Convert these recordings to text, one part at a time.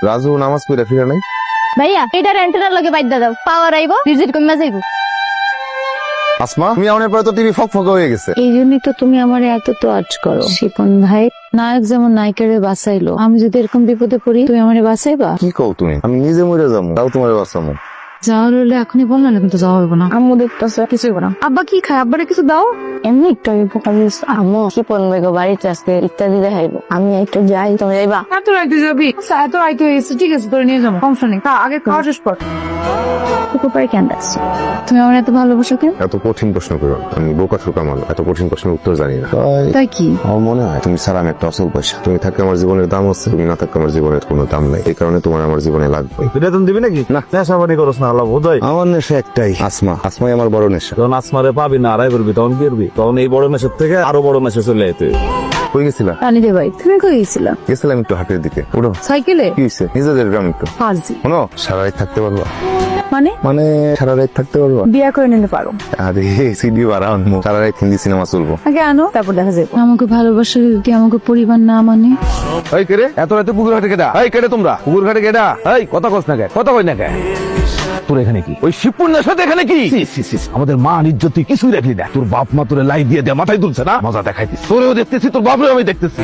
রাজু নামাজ পড়ে ফিরে নাই। ভাইয়া এটা রেন্টের লগে বাইদা দাও, পাওয়ার আইবো, ভিজিট কমে যাইবো। আসমা, তুমি আমার পরে তো টিভি ফক হয়ে গেছে। এই জন্যই তো তুমি আমার এত তো আজ করো। শিপন ভাই, নায়ক যেমন নায়িকারে বাঁচাইলো, আমি যদি এরকম বিপদে পড়ি তুমি আমারে বাঁচাইবা? কি কও তুমি? আমি নিজে মরে যাবো, তাও তোমার বাঁচাবো। যাওয়ার হলে এখনই বল না, কিন্তু যাওয়া হবে না। আম্মু দেখতেছে, কিছুই না। আব্বা কি খায়? আব্বারে কিছু দাও। এমনি একটু আগে আম্মু শিপন ভাই বাড়িতে আজকে ইত্যাদি দেখাইবো, আমি একটু যাই, তুমি যাইবা? এত রাইতে যাবি? এত রাইতে হয়েছে, ঠিক আছে তোরে নিয়ে যাবো, সমস্যা নেই। আগে খাওয়া শেষ কর। কুকুর কেন ডাকছো? তুমি আমার এত ভালোবাসো কেন? এত কঠিন প্রশ্ন করো, আমি বোকা ছোকা মানুষ, এত কঠিন প্রশ্নের উত্তর জানি না। তাই কি? আমার মনে হয় তুমি ছাড়া আমি একটা অসল পয়সা। তুমি থাকলে আমার জীবনের দাম হচ্ছে, তুমি না থাকলে আমার জীবনের কোনো দাম নাই। এই কারণে তোমার আমার জীবনে লাগবে। বেতন দিবি নাকি? না। নেশা পানি করস না, আল্লাহ বোধহয়। আমার নেশা একটাই, আসমাই আমার বড় নেশা। যখন আসমারে পাবি না, আড়াই করবি, তখন কি করবি? তখন এই বড় মেসের থেকে আরো বড় মেসে চলে যেতে। কই গেছিলা? রানীদের বাড়ি। তুমি কই গেছিলা? গেছিলাম একটু হাটের দিকে। উঠো। সাইকেলে? কি হয়েছে? নিজেদের গ্রাম একটু। ফার্জি শোনো, সারা রাত থাকতে পারবা? মানে? মানে সারা রাত থাকতে পারবা? বিয়া করে নিতে পারো। আরে সিডি বাড়াও, সারা রাত হিন্দি সিনেমা চলবো। আগে আনো, তারপর দেখা যাবে। আমাকে ভালোবাসা যদি আমাকে পরিবার না মানে? এই কেড়ে এত রাতে পুকুর ঘাটে কেডা? এই কেড়ে তোমরা পুকুর ঘাটে কেডা? এই কথা কস না কে? কথা কই না কে? তোর এখানে কি? ওই শিবপুরের সাথে এখানে কি? আমাদের মান ইজ্জত তুই কিছুই রাখলি না। তোর বাপ মা তোরে লাই দিয়ে মাথায় তুলছে না, মজা দেখাইতিস। তোরেও দেখতেছি, তোর বাপরেও আমি দেখতেছি।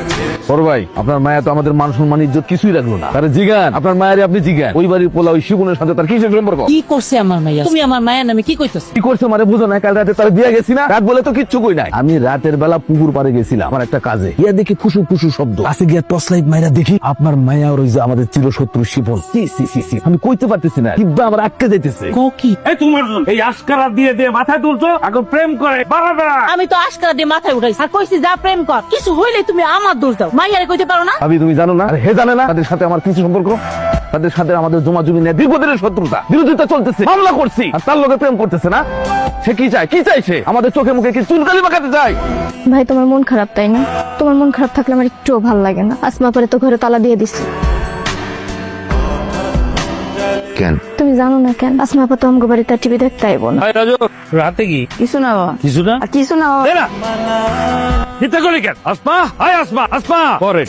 বড় ভাই, আপনার মায়া তো আমাদের মান সম্মান ইজ্জত কিছুই রাখলো না। তারে জিগান, আপনার মায়ের আপনি জিগান, ওই বাড়ির পোলা ওই শিবনের সাথে তার কিসের সম্পর্ক? কি করছে আমার মাইয়া? তুমি আমার মায়ের নামে কি কইতেছ? কি করছে মানে বুঝো না? কাল রাতে তার বিয়ে গেছি না, রাত বলে তো কিচ্ছু কই নাই। আমি রাতের বেলা পুকুর পাড়ে গেছিলাম আমার একটা কাজে, গিয়া দেখি ফুসু ফুসু শব্দ। কাছে গিয়া টর্চ লাইট মাইরা দেখি আপনার মায়া আর ওই যে আমাদের চিরশত্রু শিবন। আমি কইতে পারতেছি না, কিবা আমার আটকে যাইতেছে। কও কি? এই তোমার এই আস্কারা দিয়ে দিয়ে মাথায় তুলছো, এখন প্রেম করে বাড়াবে। আমি তো আশকারা দিয়ে মাথায় উঠাইছি আর কইছি যা প্রেম কর। কিছু হইলে তুমি আমার দোষ দাও, মাইয়ারে কইতে পারো না? ভাবি তুমি জানো না? আর হে জানে না তাদের সাথে আমার কিছু সম্পর্ক? তাদের সাথে আমাদের জমা জমি নিয়ে দীর্ঘদিনের শত্রুতা, বিরোধিতা চলতেছে, মামলা করছি, আর তার লোকে প্রেম করতেছে না। সে কি চায়? কি চাই সে? আমাদের চোখে মুখে কি চুনকালি মাখাতে চায়? ভাই তোমার মন খারাপ তাই না? তোমার মন খারাপ থাকলে আমার একটুও ভালো লাগে না। আসমা পরে তো ঘরে তালা দিয়ে দিচ্ছে। কেন? তুমি জানো না কেন? আসমা আপা তো আমগো বাড়িতে টিভি দেখতে আইবো না। রাজু, রাতে কি কিছু না বাবা, কিছু না? কিছু না বাবা। দে না। চিন্তা করি কেন? আসমা, হাই আসমা, আসমা পরে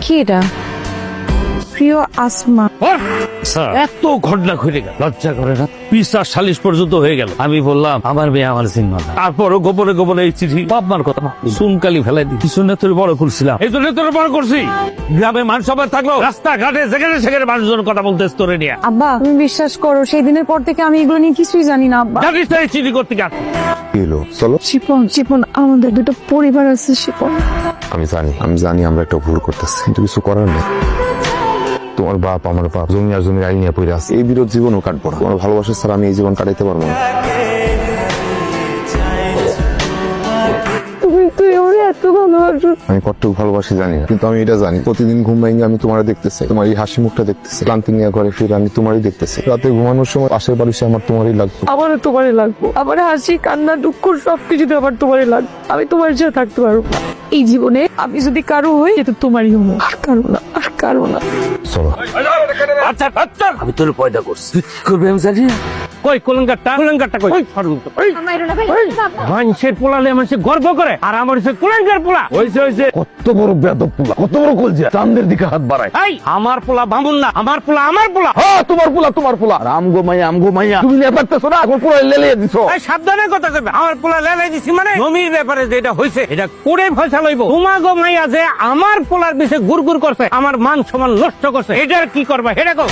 কি এটা? প্রিয় আসমা, এত ঘটনা ঘটে গেল, লজ্জা করে না? পিসা সালিশ পর্যন্ত হয়ে গেল। আমি বললাম আমার মেয়ে আমার চিন্তা না, তারপরও গোপনে গোপনে এই চিঠি বাপমার কথা সুনকালি ফেলাই দিই। কিছু না তোর বড় করছিলাম, এই জন্য তোর বড় করছি। গ্রামে মান সবার থাকলো, রাস্তাঘাটে যেখানে সেখানে মানুষজন কথা বলতে তোরে নিয়ে। আব্বা তুমি বিশ্বাস করো, সেই দিনের পর থেকে আমি এগুলো নিয়ে কিছুই জানি না আব্বা। জানিস না এই চিঠি করতে গেছে? কি হলো? চলো। শিপন আমাদের দুটো পরিবার আছে শিপন। আমি জানি আমরা একটা ভুল করতেছি, কিন্তু কিছু করার নেই। তোমার বাপ আমার বাপ, জমি আর জমির আইন নিয়ে পড়ে আছে। এই বিরোধ জীবনও কাটবো না। তোমার ভালোবাসা ছাড়া আমি এই জীবন কাটাইতে পারবো না। তুই আমার এত ভালোবাসো। আমি কতটুকু ভালোবাসি জানি না, কিন্তু আমি এটা জানি প্রতিদিন ঘুম ভেঙে আমি তোমার দেখতেছি, তোমার এই হাসি মুখটা দেখতেছি, ক্লান্তি নিয়ে ঘরে ফিরে আমি তোমারই দেখতেছি। রাতে ঘুমানোর সময় পাশের বাড়ি সে আমার তোমারই লাগতো। আমারও তোমারই লাগবো, আমার হাসি কান্না দুঃখ সবকিছুতে আমার তোমারই লাগবে। আমি তোমার সাথে থাকতে পারবো না এই জীবনে। আমি যদি কারো হই তো তোমারই হবো, আর কারো না, আর কারো না। চলো। আচ্ছা আচ্ছা, আমি তোর পয়দা করছি, করবে আমি জানি না। কই কোলঙ্গারটা কই? মানুষের পোলালে মানুষের গর্ব করে, আর আমার হচ্ছে কোলঙ্গার পোলা। হয়েছে কত বড় বেদব পোলা, কত বড় কলজা, চাঁদের দিকে হাত বাড়ায়। এই আমার পোলা বামুন না, আমার পোলা আমার পোলা। হ্যাঁ তোমার পোলা। আর আমগো মাইয়া তুমি নিয়ে পারতেছো না, এখন পুরো লেলিয়ে দিছো। এই সাবধানে কথা কইবে। আমার পোলা লেলাই দিছি মানে জমির ব্যাপারে যেটা হয়েছে এটা করে ফয়সালা হইব। তোমাগো মাইয়া যে আমার পোলার পিছে গুড় করছে, আমার মান সম্মান নষ্ট করছে, এটার কি করবা এটা কও।